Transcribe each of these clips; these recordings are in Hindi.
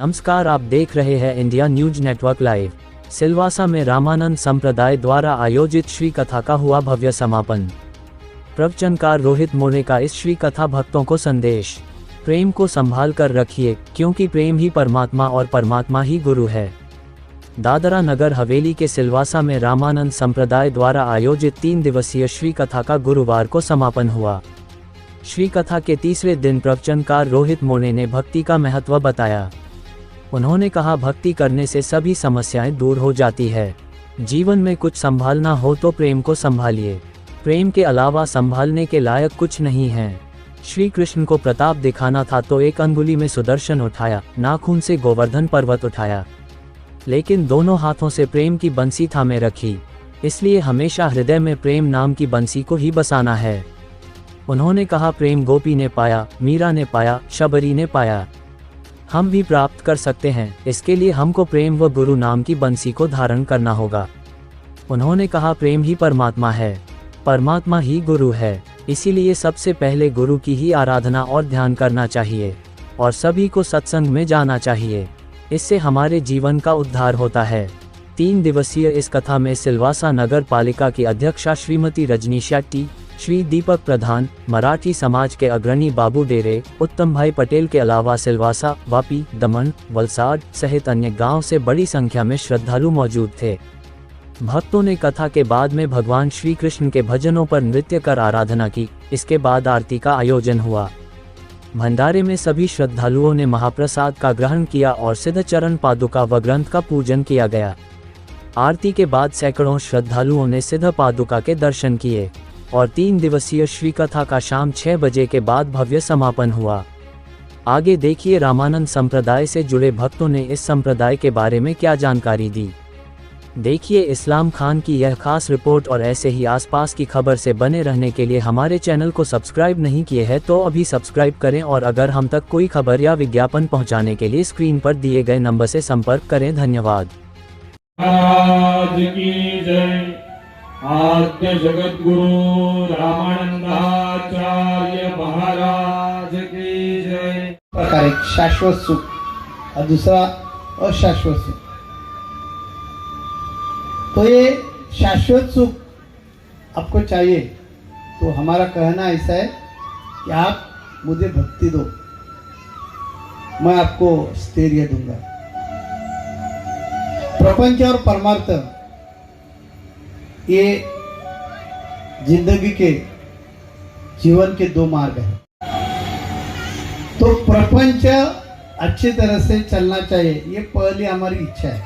नमस्कार, आप देख रहे हैं India news network live. Silvassa में रामानंद संप्रदाय द्वारा आयोजित श्री कथा का हुआ भव्य समापन। प्रवचनकार रोहित मोरे का इस श्री कथा भक्तों को संदेश। प्रेम को संभाल कर रखिए, क्योंकि प्रेम ही परमात्मा और परमात्मा ही गुरु है। दादरा नगर हवेली के सिलवासा में रामानंद संप्रदाय द्वारा आयोजित 3 दिवसीय श्री कथा का गुरुवार को समापन हुआ। श्री कथा के तीसरे दिन प्रवचनकार रोहित मोरे ने भक्ति का महत्व बताया। उन्होंने कहा, भक्ति करने से सभी समस्याएं दूर हो जाती है। जीवन में कुछ संभालना हो तो प्रेम को संभालिए। प्रेम के अलावा संभालने के लायक कुछ नहीं है। श्री कृष्ण को प्रताप दिखाना था तो एक अंगुली में सुदर्शन उठाया, नाखून से गोवर्धन पर्वत उठाया, लेकिन दोनों हाथों से प्रेम की बंसी थामे रखी। इसलिए हमेशा हृदय में प्रेम नाम की बंसी को ही बसाना है। उन्होंने कहा, प्रेम गोपी ने पाया, मीरा ने पाया, शबरी ने पाया, हम भी प्राप्त कर सकते हैं। इसके लिए हमको प्रेम व गुरु नाम की बंसी को धारण करना होगा। उन्होंने कहा, प्रेम ही परमात्मा है, परमात्मा ही गुरु है। इसीलिए सबसे पहले गुरु की ही आराधना और ध्यान करना चाहिए और सभी को सत्संग में जाना चाहिए। इससे हमारे जीवन का उद्धार होता है। 3 दिवसीय इस कथा में सिलवासा नगर पालिका की अध्यक्षा श्रीमती रजनी शेट्टी, श्री दीपक प्रधान, मराठी समाज के अग्रणी बाबू डेरे, उत्तम भाई पटेल के अलावा सिलवासा, वापी, दमन, वलसाड सहित अन्य गांव से बड़ी संख्या में श्रद्धालु मौजूद थे। भक्तों ने कथा के बाद में भगवान श्री कृष्ण के भजनों पर नृत्य कर आराधना की। इसके बाद आरती का आयोजन हुआ। भंडारे में सभी श्रद्धालुओं ने महाप्रसाद का ग्रहण किया और सिद्ध चरण पादुका व ग्रंथ का पूजन किया गया। आरती के बाद सैकड़ों श्रद्धालुओं ने सिद्ध पादुका के दर्शन किए और 3 दिवसीय श्री कथा का शाम 6 बजे के बाद भव्य समापन हुआ। आगे देखिए रामानंद संप्रदाय से जुड़े भक्तों ने इस संप्रदाय के बारे में क्या जानकारी दी। देखिए इस्लाम खान की यह खास रिपोर्ट। और ऐसे ही आसपास की खबर से बने रहने के लिए हमारे चैनल को सब्सक्राइब नहीं किए हैं तो अभी सब्सक्राइब करें और अगर हम तक कोई खबर या विज्ञापन पहुंचाने के लिए स्क्रीन पर दिए गए नंबर से संपर्क करें। धन्यवाद। आद्य जगत गुरु रामानंदाचार्य महाराज की जय। प्रकार एक शाश्वत सुख और दूसरा अशाश्वत सुख। तो ये शाश्वत सुख आपको चाहिए तो हमारा कहना ऐसा है कि आप मुझे भक्ति दो, मैं आपको स्थैर्य दूंगा। प्रपंच और परमार्थ ये जिंदगी के जीवन के 2 मार्ग हैं। तो प्रपंच अच्छी तरह से चलना चाहिए, ये पहली हमारी इच्छा है।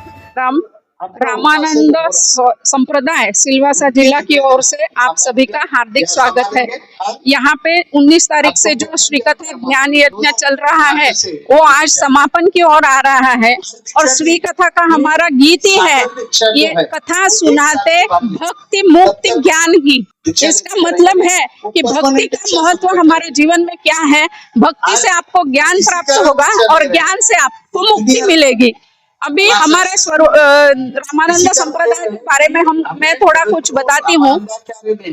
रामानंद संप्रदाय सिलवासा जिला की ओर से आप सभी का हार्दिक स्वागत है। यहाँ पे 19 तारीख से जो श्री कथा ज्ञान यज्ञ चल रहा है वो आज समापन की ओर आ रहा है और श्री कथा का हमारा गीत ही है, ये कथा सुनाते भक्ति मुक्ति ज्ञान ही। इसका मतलब है कि भक्ति का महत्व हमारे जीवन में क्या है। भक्ति से आपको ज्ञान प्राप्त होगा और ज्ञान से आपको मुक्ति मिलेगी। अभी हमारे रामानंद संप्रदाय के बारे में मैं थोड़ा कुछ बताती हूँ।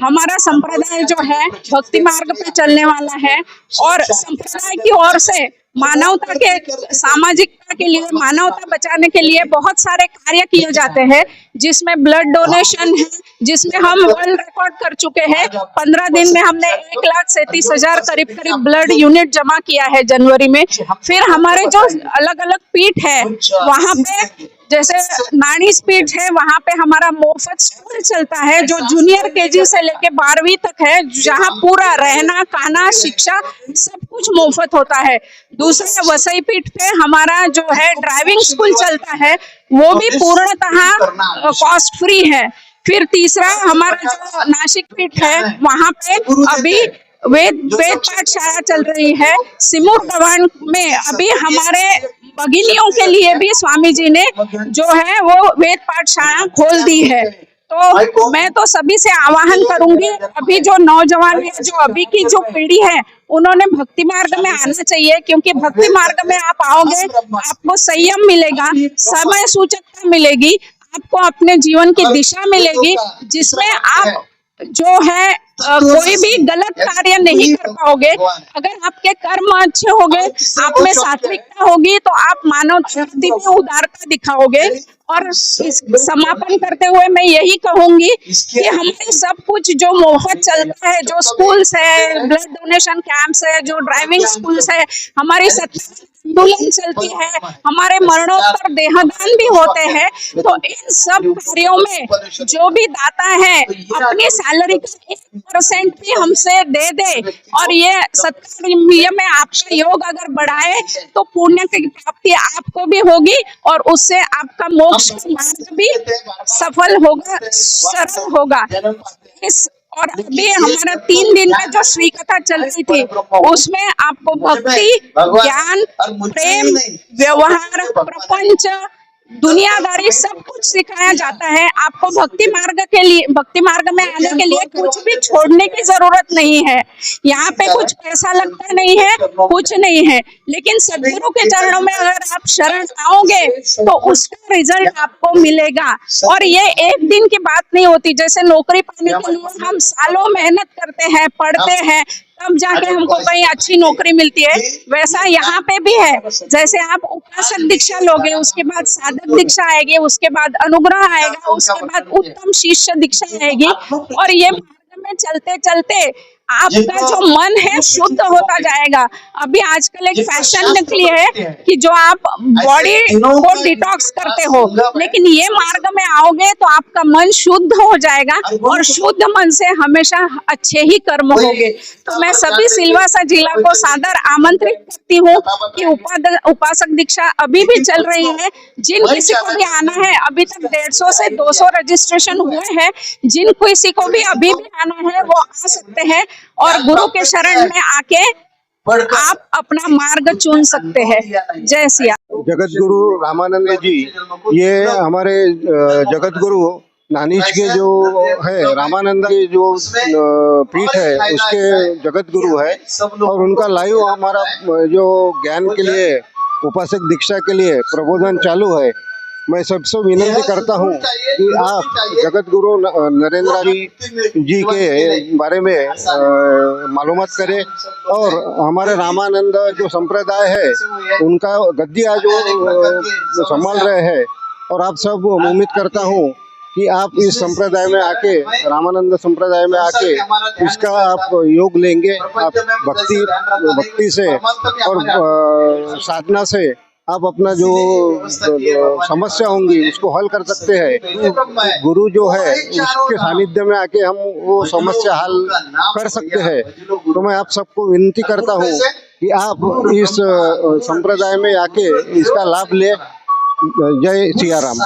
हमारा संप्रदाय जो है भक्ति मार्ग पे चलने वाला है और संप्रदाय की ओर से मानवता के सामाजिकता के लिए, मानवता बचाने के लिए बहुत सारे कार्य किए जाते हैं, जिसमें ब्लड डोनेशन है, जिसमें हम वर्ल्ड रिकॉर्ड कर चुके हैं। 15 दिन में हमने 1,37,000 करीब ब्लड यूनिट जमा किया है जनवरी में। फिर हमारे जो अलग अलग पीठ है वहाँ पे, जैसे नानी पीठ है, वहाँ पे हमारा मुफ्त स्कूल चलता है जो जूनियर केजी से लेके 12वीं तक है, जहाँ पूरा रहना खाना शिक्षा सब कुछ मुफ्त होता है। दूसरा वसई पीठ पे हमारा जो है ड्राइविंग स्कूल चलता है, वो भी पूर्णतः कॉस्ट फ्री है। फिर तीसरा हमारा जो नासिक पीठ है वहाँ पे अभी वेद पाठशाला चल रही है। सिमूर गवान में अभी हमारे भगिनियों के लिए भी स्वामी जी ने जो है वो वेद पाठशाला खोल दी है। तो मैं तो सभी से आह्वान करूंगी, अभी जो नौजवान है, जो अभी की जो पीढ़ी है, उन्होंने भक्ति मार्ग में आना चाहिए, क्योंकि भक्ति मार्ग में आप आओगे आपको संयम मिलेगा, समय सूचकता मिलेगी, आपको अपने जीवन की दिशा मिलेगी, जिसमें आप जो है कोई भी गलत कार्य नहीं कर पाओगे। अगर आपके कर्म अच्छे होंगे, आप में सात्विकता होगी, तो आप मानवता में उदारता दिखाओगे। और इस समापन करते हुए मैं यही कहूंगी कि हमारे सब कुछ जो मुफ्त चलता है, जो स्कूल्स है, ब्लड डोनेशन कैंप्स है, जो ड्राइविंग स्कूल्स है, हमारी आंदोलन चलती है, हमारे मरणोत्तर देहदान भी होते हैं, तो इन सब कार्यों में जो भी दाता है अपनी सैलरी का 1% भी हमसे दे दे और ये सत्कर्म में आपका योग अगर बढ़ाए तो पुण्य की प्राप्ति आपको भी होगी और उससे आपका मोक्ष का मार्ग भी सफल होगा, सरल होगा। इस और अभी हमारा 3 दिन का जो श्री कथा चल रही थी उसमें आपको भक्ति, ज्ञान, प्रेम, व्यवहार, प्रपंच, दुनियादारी सब कुछ सिखाया जाता है। आपको भक्ति मार्ग में आने के लिए कुछ भी छोड़ने की जरूरत नहीं है। यहाँ पे कुछ पैसा लगता नहीं है, कुछ नहीं है, लेकिन सदगुरु के चरणों में अगर आप शरण आओगे तो उसका रिजल्ट आपको मिलेगा। और ये एक दिन की बात नहीं होती। जैसे नौकरी पाने के लिए हम सालों मेहनत करते हैं, पढ़ते हैं, तब जाके हमको कहीं अच्छी नौकरी मिलती है, वैसा यहाँ पे भी है। जैसे आप उपासक दीक्षा लोगे, उसके बाद साधक दीक्षा आएगी, उसके बाद अनुग्रह आएगा, उसके बाद उत्तम शिष्य दीक्षा आएगी और ये मार्ग में चलते चलते आपका जो मन है शुद्ध होता जाएगा। अभी आजकल एक फैशन निकली है कि जो आप बॉडी को डिटॉक्स करते हो, लेकिन ये मार्ग में आओगे तो आपका मन शुद्ध हो जाएगा और शुद्ध मन से हमेशा अच्छे ही कर्म होंगे। तो मैं सभी सिलवासा जिला को सादर आमंत्रित करती हूँ कि उपासक दीक्षा अभी भी चल रही है। जिन किसी को भी आना है, अभी तक 150 से 200 रजिस्ट्रेशन हुए हैं। जिन किसी को भी अभी भी आना है वो आ सकते हैं और गुरु के शरण में आके आप अपना मार्ग चुन सकते हैं। जय सिया। जगत गुरु रामानंद जी, ये हमारे जगत गुरु नानीज के जो है, रामानंद की जो पीठ है उसके जगत गुरु है और उनका लाइव हमारा जो ज्ञान के लिए, उपासक दीक्षा के लिए प्रबोधन चालू है। मैं सबसे विनती करता हूँ कि आप जगत गुरु नरेंद्र जी के बारे में मालूमात करें और हमारे रामानंद जो संप्रदाय है उनका गद्दिया जो संभाल रहे हैं। और आप सब उम्मीद करता हूँ कि आप इस संप्रदाय में आके, रामानंद संप्रदाय में आके इसका आप योग लेंगे। आप भक्ति से और साधना से आप अपना जो समस्या होंगी उसको हल कर सकते हैं। गुरु जो है उसके सानिध्य में आके हम वो समस्या हल कर सकते हैं। तो मैं आप सबको विनती करता हूँ कि आप इस संप्रदाय में आके इसका लाभ ले। जय सिया राम।